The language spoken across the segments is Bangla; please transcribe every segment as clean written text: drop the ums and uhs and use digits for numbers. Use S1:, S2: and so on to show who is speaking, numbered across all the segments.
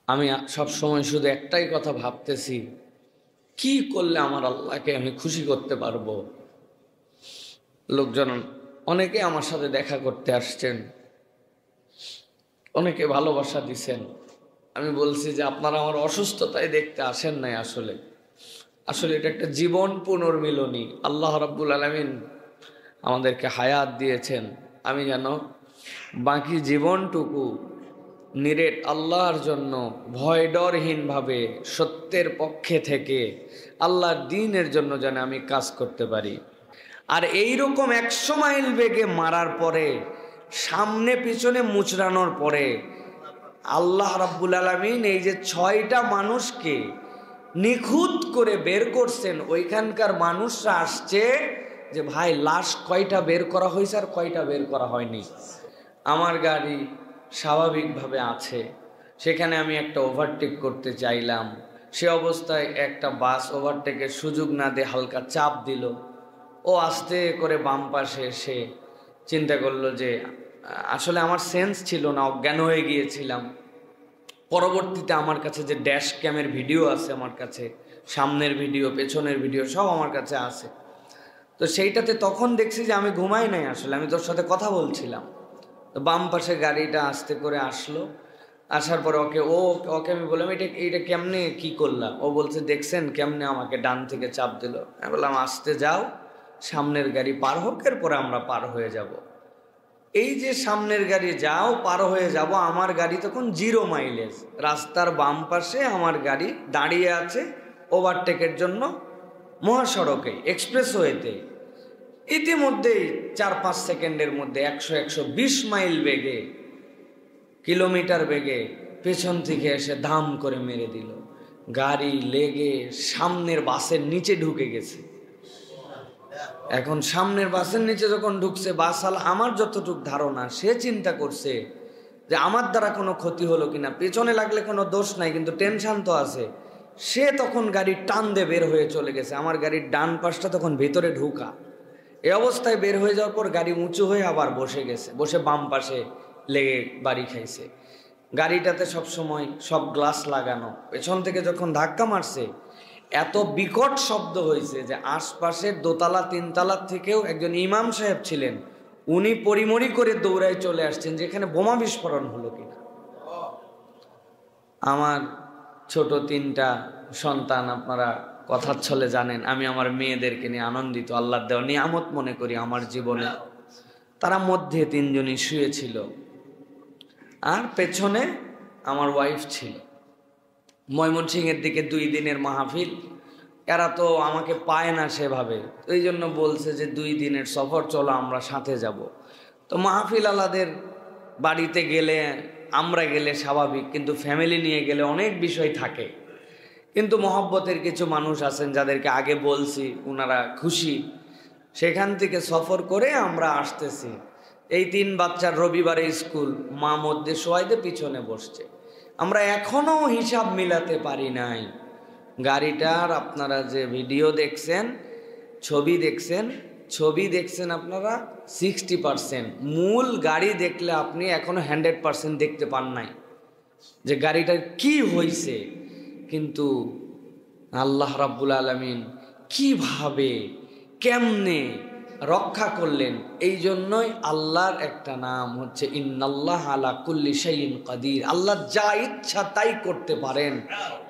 S1: আমি সব সময় শুধু একটাই কথা ভাবতেছি, কি করলে আমার আল্লাহকে আমি খুশি করতে পারবো। লোকজন অনেকে আমার সাথে দেখা করতে আসছেন, অনেকে ভালোবাসা দিছেন। আমি বলছি যে আপনারা আমার অসুস্থতায় দেখতে আসেন নাই, আসলে আসলে এটা একটা জীবন পুনর্মিলনী। আল্লাহ রাব্বুল আলামিন আমাদেরকে হায়াত দিয়েছেন, আমি যেন বাকি জীবনটুকু নিরেট আল্লাহর জন্য ভয় ডরহীনভাবে সত্যের পক্ষে থেকে আল্লাহর দ্বীনের জন্য যেন আমি কাজ করতে পারি। আর এইরকম 100 মাইল বেগে মারার পরে, সামনে পিছনে মুচড়ানোর পরে আল্লাহ রাব্বুল আলামিন এই যে 6টা মানুষকে নিখুঁত করে বের করছেন, ওইখানকার মানুষরা আসছে যে ভাই লাশ কয়টা বের করা হয়েছে আর কয়টা বের করা হয়নি। আমার গাড়ি স্বাভাবিকভাবে আছে, সেখানে আমি একটা ওভারটেক করতে চাইলাম, সে অবস্থায় একটা বাস ওভারটেকের সুযোগ না দিয়ে হালকা চাপ দিল। ও আস্তে করে বাম পাশে এসে চিন্তা করলো যে আসলে আমার সেন্স ছিল না, অজ্ঞান হয়ে গিয়েছিলাম। পরবর্তীতে আমার কাছে যে ড্যাশ ক্যামের ভিডিও আছে, আমার কাছে সামনের ভিডিও পেছনের ভিডিও সব আমার কাছে আছে। তো সেইটাতে তখন দেখছি যে আমি ঘুমাই নাই, আসলে আমি তোর সাথে কথা বলছিলাম। তো বাম পাশে গাড়িটা আস্তে করে আসলো, আসার পরে ওকে আমি বললাম এইটা কেমনে কি করলাম। ও বলছে দেখছেন কেমনে আমাকে ডান থেকে চাপ দিল। আমি বললাম আসতে যাও, সামনের গাড়ি পার হোক, এরপরে আমরা পার হয়ে যাব। এই যে সামনের গাড়ি যাও পার হয়ে যাব, আমার গাড়ি তখন 0 মাইলেজ, রাস্তার বাম পাশে আমার গাড়ি দাঁড়িয়ে আছে ওভারটেকের জন্য মহাসড়কে, এক্সপ্রেসওয়েতে। ইতিমধ্যেই 4-5 সেকেন্ডের মধ্যে 100-120 মাইল বেগে, কিলোমিটার বেগে পেছন থেকে এসে ধাম করে মেরে দিল। গাড়ি লেগে সামনের বাসের নিচে ঢুকে গেছে। এখন সামনের বাসের নিচে যখন ঢুকছে, বাসাল আমার যতটুক ধারণা সে চিন্তা করছে যে আমার দ্বারা কোনো ক্ষতি হলো কিনা, পেছনে লাগলে কোনো দোষ নাই, কিন্তু টেনশন তো আছে। সে তখন গাড়ির টান দিয়ে বের হয়ে চলে গেছে। আমার গাড়ির ডান পাশটা তখন ভেতরে ঢুকা, এই অবস্থায় বের হয়ে যাওয়ার পর গাড়ি উঁচু হয়ে আবার বসে গেছে, বসে বাম পাশে লেগে বাড়ি খাইছে। গাড়িটাতে সবসময় সব গ্লাস লাগানো, পেছন থেকে যখন ধাক্কা মারছে এত বিকট শব্দ হয়েছে যে আশপাশের দোতলা 3তলার থেকেও একজন ইমাম সাহেব ছিলেন, উনি পরিমরি করে দৌড়ায় চলে আসছেন যেখানে বোমা বিস্ফোরণ হলো কিনা। আমার ছোট 3টা সন্তান, আপনারা কথার ছলে জানেন আমি আমার মেয়েদেরকে নিয়ে আনন্দিত, আল্লাহর দেওয়া নিয়ামত মনে করি আমার জীবনে। তারা মধ্যে 3 জনই শুয়েছিল, আর পেছনে আমার ওয়াইফ ছিল। ময়মনসিংহের দিকে 2 দিনের মাহফিল, এরা তো আমাকে পায় না সেভাবে, এই জন্য বলছে যে 2 দিনের সফর, চলো আমরা সাথে যাব। তো মাহফিল আলাদের বাড়িতে গেলে, আমরা গেলে স্বাভাবিক, কিন্তু ফ্যামিলি নিয়ে গেলে অনেক বিষয় থাকে। কিন্তু মহব্বতের কিছু মানুষ আছেন যাদেরকে আগে বলছি, ওনারা খুশি। সেখান থেকে সফর করে আমরা আসতেছি। এই 3 বাচ্চার রবিবারে স্কুল, মা মধ্যে শোয়াইতে পিছনে বসছে। আমরা এখনো হিসাব মিলাতে পারি নাই। গাড়িটার আপনারা যে ভিডিও দেখছেন, ছবি দেখছেন আপনারা 60%, মূল গাড়ি দেখলে আপনি এখনো 100% দেখতে পান নাই যে গাড়িটার কি হয়েছে। কিন্তু আল্লাহ রাব্বুল আলামিন কিভাবে কেমনে রক্ষা করলেন, এই জন্যই আল্লাহর একটা নাম হচ্ছে ইন্নাল্লাহ আলা কুল্লি শাইইন কাদির। আল্লাহ যা ইচ্ছা তাই করতে পারেন,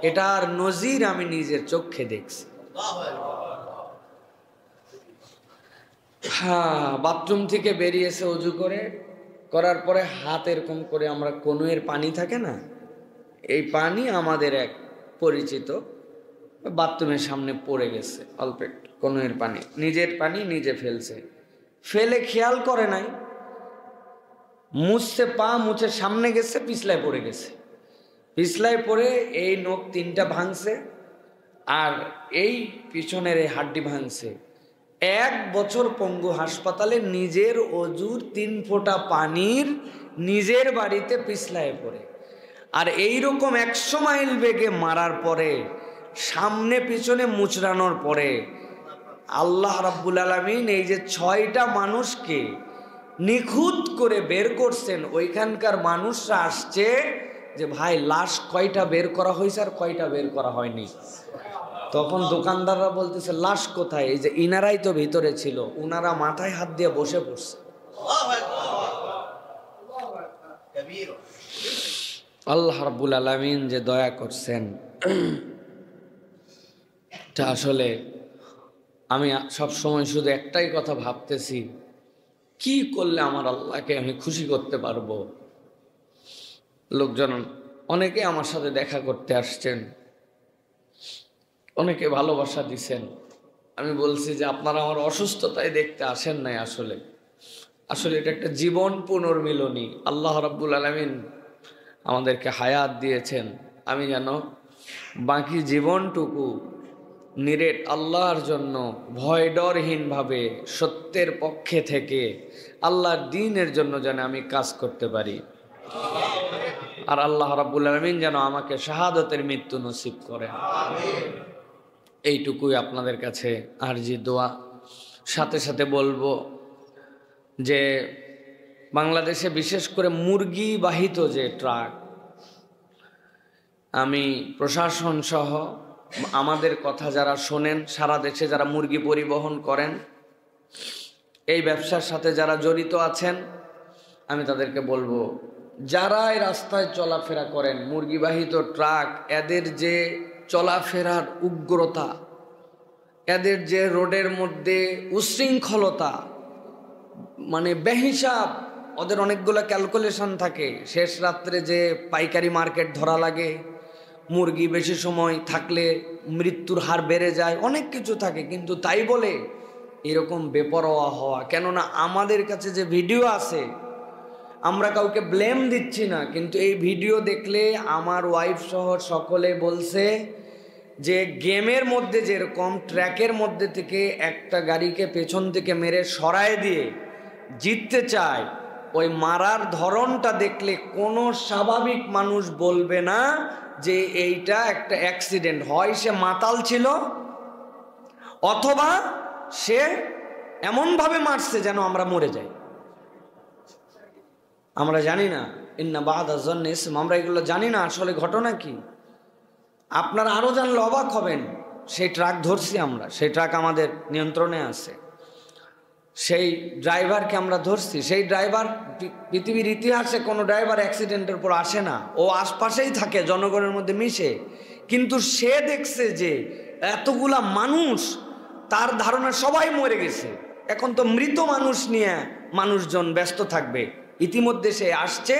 S1: এটার নজির আমি নিজের চোখে দেখছি। বাথরুম থেকে বেরিয়েছে অজু করার পরে হাত এরকম করে, আমরা কনুয়ের পানি থাকে না, এই পানি আমাদের এক পরিচিত বাথরুমের সামনে পড়ে গেছে, অল্প একটু কনুয়ের পানি, নিজের পানি নিজে ফেলছে, ফেলে খেয়াল করে নাই, মুছছে, পা মুছে সামনে গেছে, পিছলায় পড়ে গেছে। পিছলায় পড়ে এই নখ 3টা ভাঙছে, আর এই পিছনের এই হাড্ডি ভাঙছে। 1 বছর পঙ্গু হাসপাতালে, নিজের অজুর 3 ফোঁটা পানির নিজের বাড়িতে পিছলায় পড়ে। আর এইরকম 100 মাইল বেগে মারার পরে, সামনে পিছনে মুচড়ানোর পরে আল্লাহ রাব্বুল আলামিন এই যে 6টা মানুষকে নিখুঁত করে বের করছেন, ওইখানকার মানুষরা আসছে যে ভাই লাশ কয়টা বের করা হয়েছে আর কয়টা বের করা হয়নি। তখন দোকানদাররা বলতেছে লাশ কোথায়, এই যে ইনারাই তো ভিতরে ছিল, উনারা মাথায় হাত দিয়ে বসে পড়ছে। আল্লাহ রাব্বুল আলামিন যে দয়া করছেন, এটা আসলে আমি সব সময় শুধু একটাই কথা ভাবতেছি, কি করলে আমার আল্লাহকে আমি খুশি করতে পারবো। লোকজন অনেকে আমার সাথে দেখা করতে আসছেন, অনেকে ভালোবাসা দিছেন। আমি বলছি যে আপনারা আমার অসুস্থতায় দেখতে আসেন নাই, আসলে এটা একটা জীবন পুনর্মিলনী। আল্লাহ রাব্বুল আলামিন আমাদেরকে হায়াত দিয়েছেন, আমি যেন বাকি জীবনটুকু নিরেট আল্লাহর জন্য ভয় ডরহীনভাবে সত্যের পক্ষে থেকে আল্লাহর দ্বীনের জন্য যেন আমি কাজ করতে পারি। আর আল্লাহ রাব্বুল আলামিন যেন আমাকে শাহাদাতের মৃত্যু নসিব করেন। এইটুকুই আপনাদের কাছে আরজি দোয়া। সাথে সাথে বলবো যে বাংলাদেশে বিশেষ করে মুরগি বাহিত যে ট্রাক, আমি প্রশাসন সহ আমাদের কথা যারা শোনেন, সারা দেশে যারা মুরগি পরিবহন করেন, এই ব্যবসার সাথে যারা জড়িত আছেন, আমি তাদেরকে বলবো যারা এই রাস্তায় চলাফেরা করেন মুরগিবাহিত ট্রাক, এদের যে চলাফেরার উগ্রতা, এদের যে রোডের মধ্যে উশৃঙ্খলতা, মানে বেহিসাব, ওদের অনেকগুলো ক্যালকুলেশন থাকে। শেষ রাত্রে যে পাইকারি মার্কেট ধরা লাগে, মুরগি বেশি সময় থাকলে মৃত্যুর হার বেড়ে যায়, অনেক কিছু থাকে। কিন্তু তাই বলে এরকম বেপরোয়া হওয়া, কেননা আমাদের কাছে যে ভিডিও আছে, আমরা কাউকে ব্লেম দিচ্ছি না, কিন্তু এই ভিডিও দেখলে আমার ওয়াইফ সহ সকলে বলছে যে গেমের মধ্যে যেরকম ট্র্যাকের মধ্যে থেকে একটা গাড়িকে পেছন থেকে মেরে সরায় দিয়ে জিততে চায়, ওই মারার ধরনটা দেখলে কোনো স্বাভাবিক মানুষ বলবে না যে এইটা একটা অ্যাক্সিডেন্ট। হয় সে মাতাল ছিল, অথবা সে এমনভাবে মারছে যেন আমরা মরে যাই। আমরা জানি না, ইন্না বা'দা যন্নি ইসম, আমরা এগুলো জানি না আসলে ঘটনা কি। আপনারা আরও জানলে অবাক হবেন। সেই ট্রাক ধরছি আমরা, সেই ট্রাক আমাদের নিয়ন্ত্রণে আছে, সেই ড্রাইভারকে আমরা ধরছি। সেই ড্রাইভার, পৃথিবীর ইতিহাসে কোনো ড্রাইভার অ্যাক্সিডেন্টের পর আসে না, ও আশপাশেই থাকে, জনগণের মধ্যে মিশে। কিন্তু সে দেখছে যে এতগুলা মানুষ, তার ধারণা সবাই মরে গেছে, এখন তো মৃত মানুষ নিয়ে মানুষজন ব্যস্ত থাকবে। ইতিমধ্যে সে আসছে,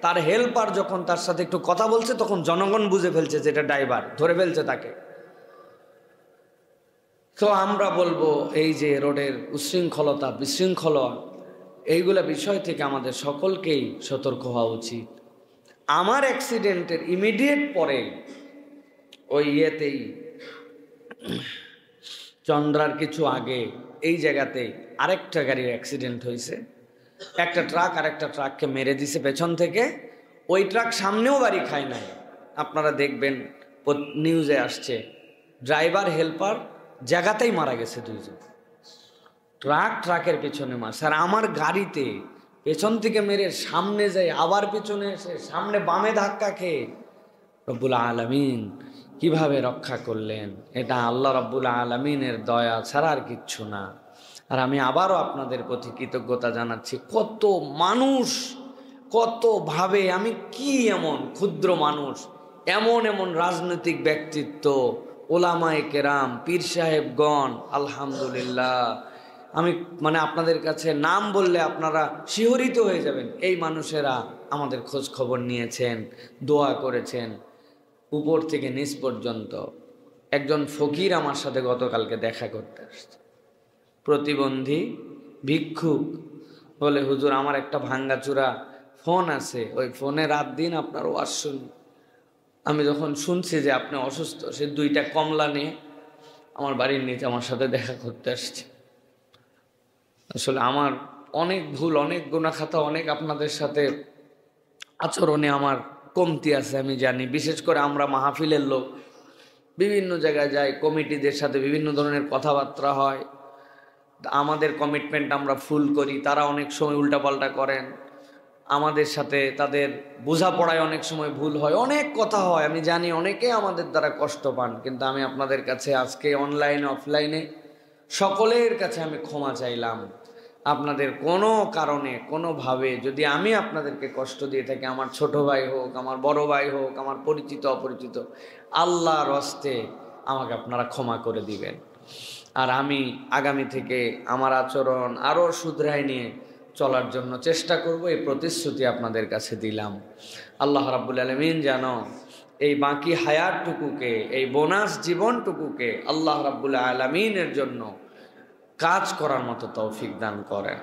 S1: তার হেল্পার যখন তার সাথে একটু কথা বলছে, তখন জনগণ বুঝে ফেলছে যে এটা ড্রাইভার, ধরে ফেলছে তাকে। তো আমরা বলবো এই যে রোডের উশৃঙ্খলতা, বিশৃঙ্খলা, এইগুলা বিষয় থেকে আমাদের সকলকেই সতর্ক হওয়া উচিত। আমার অ্যাক্সিডেন্টের ইমিডিয়েট পরে ওই ইয়েতেই, চন্দ্রার কিছু আগে এই জায়গাতে আরেকটা গাড়ির অ্যাক্সিডেন্ট হয়েছে। একটা ট্রাক আরেকটা ট্রাককে মেরে দিছে পেছন থেকে। ওই ট্রাক সামনেও বাড়ি খায় নাই, আপনারা দেখবেন নিউজে আসছে। ড্রাইভার হেল্পার জায়গাতেই মারা গেছে দুইজন। ট্রাকের পেছনে মারছে, আর আমার গাড়িতে পেছন থেকে মেরে সামনে যায়, আবার পেছনে এসে সামনে বামে ধাক্কা খেয়ে রব্বুল আলামিন কিভাবে রক্ষা করলেন। এটা আল্লাহ রব্বুল আলামিনের দয়া ছাড়া আর কিচ্ছু না। আর আমি আবারও আপনাদের প্রতি কৃতজ্ঞতা জানাচ্ছি। কত মানুষ, কতভাবে, আমি কি এমন ক্ষুদ্র মানুষ, এমন এমন রাজনৈতিক ব্যক্তিত্ব, ওলামায়ে কেরাম, পীর সাহেবগণ, আলহামদুলিল্লাহ, আমি মানে আপনাদের কাছে নাম বললে আপনারা শিহরিত হয়ে যাবেন। এই মানুষেরা আমাদের খোঁজ খবর নিয়েছেন, দোয়া করেছেন, উপর থেকে নিচ পর্যন্ত। একজন ফকির আমার সাথে গতকালকে দেখা করতে আসছে, প্রতিবন্ধী ভিক্ষুক, বলে হুজুর আমার একটা ভাঙ্গাচুরা ফোন আছে, ওই ফোনে রাত দিন আপনার ওয়াজ শুনি। আমি যখন শুনছি যে আপনি অসুস্থ, সে 2টা কমলা নিয়ে আমার বাড়ির নিচে আমার সাথে দেখা করতে আসছে। আসলে আমার অনেক ভুল, অনেক গুনাহ-খাতা, অনেক আপনাদের সাথে আচরণে আমার কমতি আছে, আমি জানি। বিশেষ করে আমরা মাহফিলের লোক, বিভিন্ন জায়গায় যাই, কমিটিদের সাথে বিভিন্ন ধরনের কথাবার্তা হয়, আমাদের কমিটমেন্ট আমরা ফুল করি, তারা অনেক সময় উল্টাপাল্টা করেন। আমাদের সাথে তাদের বোঝাপড়ায় অনেক সময় ভুল হয়, অনেক কথা হয়, আমি জানি অনেকে আমাদের দ্বারা কষ্ট পান, কিন্তু আমি আপনাদের কাছে আজকে অনলাইনে অফলাইনে সকলের কাছে আমি ক্ষমা চাইলাম। আপনাদের কোনো কারণে কোনোভাবে যদি আমি আপনাদেরকে কষ্ট দিয়ে থাকি, আমার ছোট ভাই হোক, আমার বড় ভাই হোক, আমার পরিচিত অপরিচিত, আল্লাহর হস্তে আমাকে আপনারা ক্ষমা করে দিবেন। আর আমি আগামী থেকে আমার আচরণ আরও শুধরাই নিয়ে চলার জন্য চেষ্টা করব, এই প্রতিশ্রুতি আপনাদের কাছে দিলাম। আল্লাহ রাব্বুল আলামিন যেন এই বাকি হায়াতটুকুকে, এই বোনাস জীবনটুকুকে আল্লাহ রাব্বুল আলামিনের জন্য কাজ করার মতো তৌফিক দান করেন।